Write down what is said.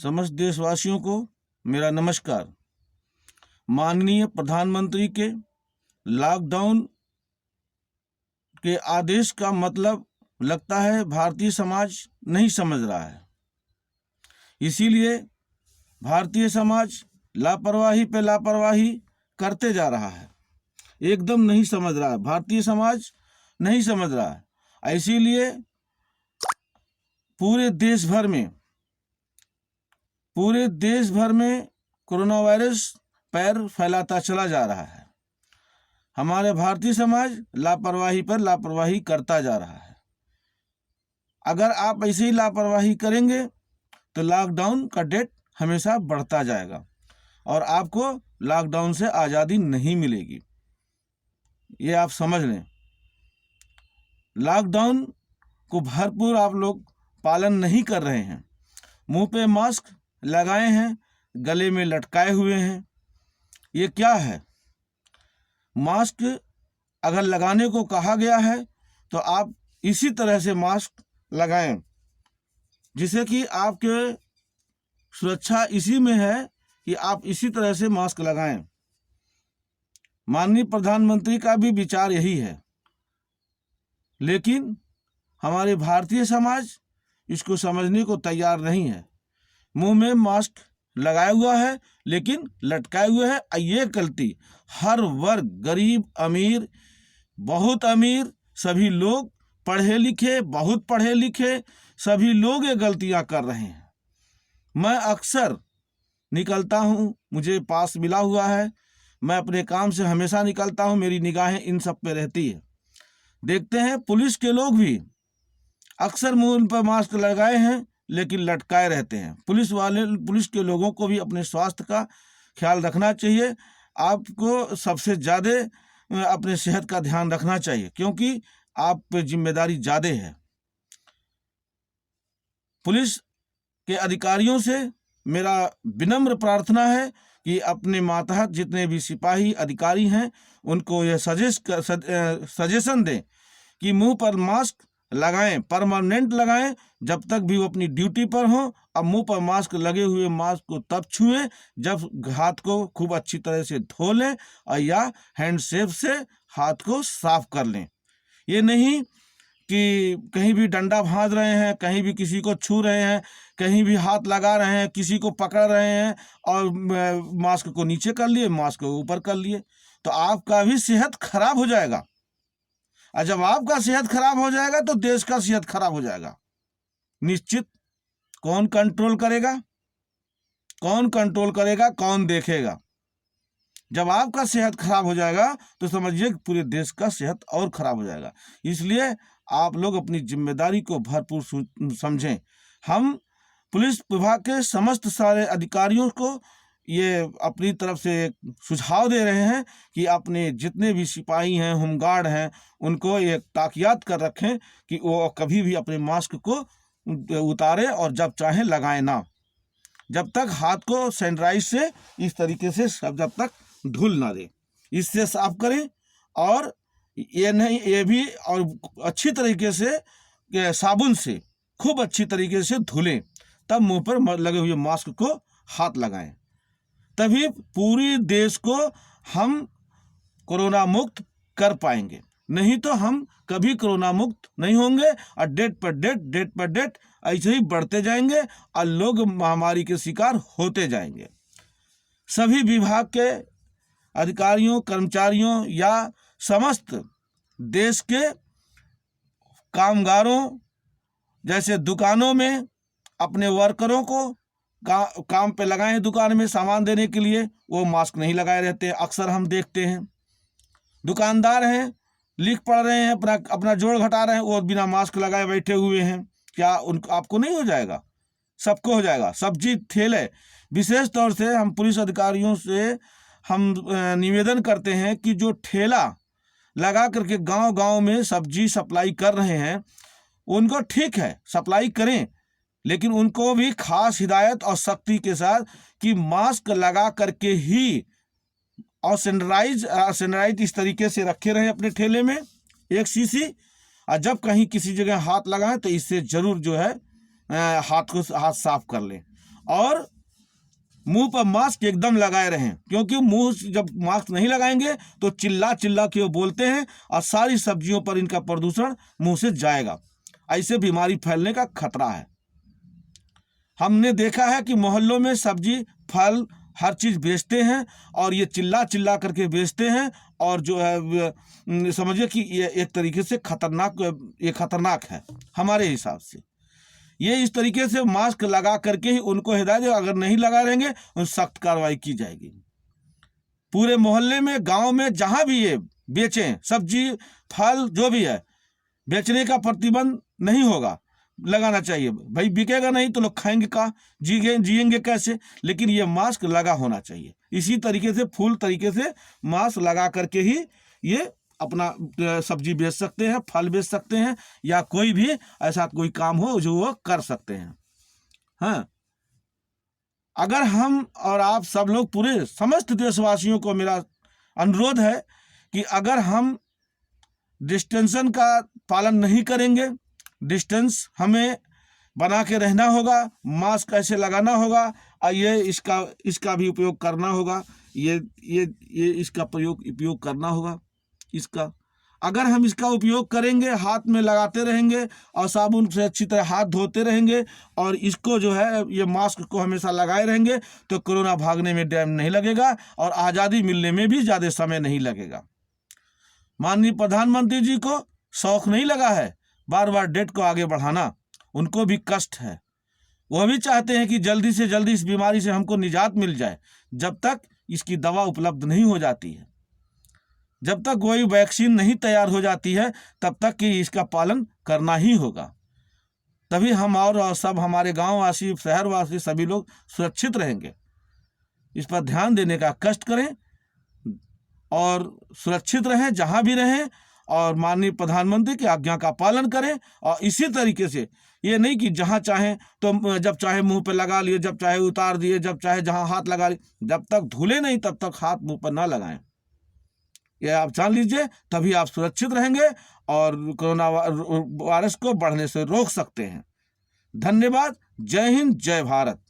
समस्त देशवासियों को मेरा नमस्कार। माननीय प्रधानमंत्री के लॉकडाउन के आदेश का मतलब लगता है भारतीय समाज नहीं समझ रहा है। इसीलिए भारतीय समाज लापरवाही पे लापरवाही करते जा रहा है, एकदम नहीं समझ रहा है। भारतीय समाज नहीं समझ रहा है। इसीलिए पूरे देश भर में कोरोना वायरस पैर फैलाता चला जा रहा है। हमारे भारतीय समाज लापरवाही पर लापरवाही करता जा रहा है। अगर आप ऐसे ही लापरवाही करेंगे तो लॉकडाउन का डेट हमेशा बढ़ता जाएगा और आपको लॉकडाउन से आज़ादी नहीं मिलेगी, ये आप समझ लें। लॉकडाउन को भरपूर आप लोग पालन नहीं कर रहे हैं। मुंह पे मास्क लगाए हैं, गले में लटकाए हुए हैं। ये क्या है? मास्क अगर लगाने को कहा गया है तो आप इसी तरह से मास्क लगाएं, जिससे कि आपके सुरक्षा इसी में है कि आप इसी तरह से मास्क लगाएं। माननीय प्रधानमंत्री का भी विचार यही है, लेकिन हमारे भारतीय समाज इसको समझने को तैयार नहीं है। मुंह में मास्क लगाया हुआ है लेकिन लटकाए हुए है। ये गलती हर वर्ग, गरीब, अमीर, बहुत अमीर, सभी लोग, पढ़े लिखे, बहुत पढ़े लिखे, सभी लोग ये गलतियां कर रहे हैं। मैं अक्सर निकलता हूं, मुझे पास मिला हुआ है, मैं अपने काम से हमेशा निकलता हूं, मेरी निगाहें इन सब पे रहती है। देखते हैं पुलिस के लोग भी अक्सर मुंह पर मास्क लगाए हैं लेकिन लटकाए रहते हैं। पुलिस के लोगों को भी अपने स्वास्थ्य का ख्याल रखना चाहिए। आपको सबसे ज़्यादा अपने सेहत का ध्यान रखना चाहिए, क्योंकि आप पे जिम्मेदारी ज़्यादा है। पुलिस के अधिकारियों से मेरा विनम्र प्रार्थना है कि अपने मातहत जितने भी सिपाही अधिकारी हैं उनको यह सजेशन दें कि मुंह पर मास्क लगाएं, परमानेंट लगाएं, जब तक भी वो अपनी ड्यूटी पर हो। अब मुंह पर मास्क लगे हुए मास्क को तब छुएं जब हाथ को खूब अच्छी तरह से धो लें और या हैंड सेफ से हाथ को साफ कर लें। ये नहीं कि कहीं भी डंडा भांज रहे हैं, कहीं भी किसी को छू रहे हैं, कहीं भी हाथ लगा रहे हैं, किसी को पकड़ रहे हैं और मास्क को नीचे कर लिए, मास्क को ऊपर कर लिए, तो आपका भी सेहत खराब हो जाएगा। और जब आपका सेहत खराब हो जाएगा तो देश का सेहत खराब हो जाएगा निश्चित। कौन कंट्रोल करेगा? कौन देखेगा? जब आपका सेहत खराब हो जाएगा तो समझिए पूरे देश का सेहत और खराब हो जाएगा। इसलिए आप लोग अपनी जिम्मेदारी को भरपूर समझें। हम पुलिस विभाग के समस्त सारे अधिकारियों को ये अपनी तरफ से सुझाव दे रहे हैं कि अपने जितने भी सिपाही हैं, होमगार्ड हैं, उनको ये ताकियात कर रखें कि वो कभी भी अपने मास्क को उतारे और जब चाहे लगाए ना, जब तक हाथ को सैनिटाइज से इस तरीके से सब जब तक धुल ना दे, इससे साफ करें। और ये नहीं, ये भी और अच्छी तरीके से साबुन से खूब अच्छी तरीके से धुलें, तब मुंह पर लगे हुए मास्क को हाथ लगाएं। तभी पूरी देश को हम कोरोना मुक्त कर पाएंगे, नहीं तो हम कभी कोरोना मुक्त नहीं होंगे और डेट पर डेट ऐसे ही बढ़ते जाएंगे और लोग महामारी के शिकार होते जाएंगे। सभी विभाग के अधिकारियों, कर्मचारियों या समस्त देश के कामगारों, जैसे दुकानों में अपने वर्करों को काम पे लगाए हैं, दुकान में सामान देने के लिए, वो मास्क नहीं लगाए रहते। अक्सर हम देखते हैं दुकानदार हैं, लिख पढ़ रहे हैं, अपना जोड़ घटा रहे हैं, वो बिना मास्क लगाए बैठे हुए हैं। क्या उनको आपको नहीं हो जाएगा? सबको हो जाएगा। सब्जी ठेले, विशेष तौर से हम पुलिस अधिकारियों से हम निवेदन करते हैं कि जो ठेला लगा करके गांव में सब्जी सप्लाई कर रहे हैं, उनको ठीक है सप्लाई करें, लेकिन उनको भी खास हिदायत और सख्ती के साथ कि मास्क लगा करके ही और सैनिटाइज इस तरीके से रखे रहें अपने ठेले में एक शीशी। और जब कहीं किसी जगह हाथ लगाएं तो इससे जरूर जो है हाथ साफ कर लें। और मुंह पर मास्क एकदम लगाए रहें, क्योंकि मुंह जब मास्क नहीं लगाएंगे तो चिल्ला चिल्ला के वो बोलते हैं और सारी सब्जियों पर इनका प्रदूषण मुंह से जाएगा। ऐसे बीमारी फैलने का खतरा है। हमने देखा है कि मोहल्लों में सब्जी फल हर चीज़ बेचते हैं और ये चिल्ला चिल्ला करके बेचते हैं, और जो है समझिए कि ये एक तरीके से खतरनाक है हमारे हिसाब से। ये इस तरीके से मास्क लगा करके ही उनको हिदायत है, अगर नहीं लगा रहेंगे तो सख्त कार्रवाई की जाएगी। पूरे मोहल्ले में, गांव में, जहां भी ये बेचें सब्जी फल जो भी है, बेचने का प्रतिबंध नहीं होगा, लगाना चाहिए। भाई बिकेगा नहीं तो लोग खाएंगे का, जिएंगे कैसे? लेकिन ये मास्क लगा होना चाहिए। इसी तरीके से फुल तरीके से मास्क लगा करके ही ये अपना सब्जी बेच सकते हैं, फल बेच सकते हैं, या कोई भी ऐसा कोई काम हो जो वो कर सकते हैं। हाँ, अगर हम और आप सब लोग, पूरे समस्त देशवासियों को मेरा अनुरोध है कि अगर हम डिस्टेंशन का पालन नहीं करेंगे, डिस्टेंस हमें बना के रहना होगा, मास्क ऐसे लगाना होगा, और ये इसका भी उपयोग करना होगा, ये इसका उपयोग करना होगा। इसका अगर हम इसका उपयोग करेंगे, हाथ में लगाते रहेंगे और साबुन से अच्छी तरह हाथ धोते रहेंगे, और इसको जो है ये मास्क को हमेशा लगाए रहेंगे, तो कोरोना भागने में टाइम नहीं लगेगा और आज़ादी मिलने में भी ज़्यादा समय नहीं लगेगा। माननीय प्रधानमंत्री जी को शौक नहीं लगा है बार बार डेट को आगे बढ़ाना, उनको भी कष्ट है। वह भी चाहते हैं कि जल्दी से जल्दी इस बीमारी से हमको निजात मिल जाए। जब तक इसकी दवा उपलब्ध नहीं हो जाती है, जब तक कोई वैक्सीन नहीं तैयार हो जाती है, तब तक कि इसका पालन करना ही होगा। तभी हम और सब हमारे गांववासी, शहरवासी सभी लोग सुरक्षित रहेंगे। इस पर ध्यान देने का कष्ट करें और सुरक्षित रहें जहां भी रहें, और माननीय प्रधानमंत्री की आज्ञा का पालन करें। और इसी तरीके से ये नहीं कि जहां चाहें तो जब चाहे मुंह पे लगा लिए, जब चाहे उतार दिए, जब चाहे जहां हाथ लगा लिए, जब तक धुले नहीं तब तक हाथ मुंह पर ना लगाएं। ये आप जान लीजिए, तभी आप सुरक्षित रहेंगे और कोरोना वायरस को बढ़ने से रोक सकते हैं। धन्यवाद। जय हिंद, जय भारत।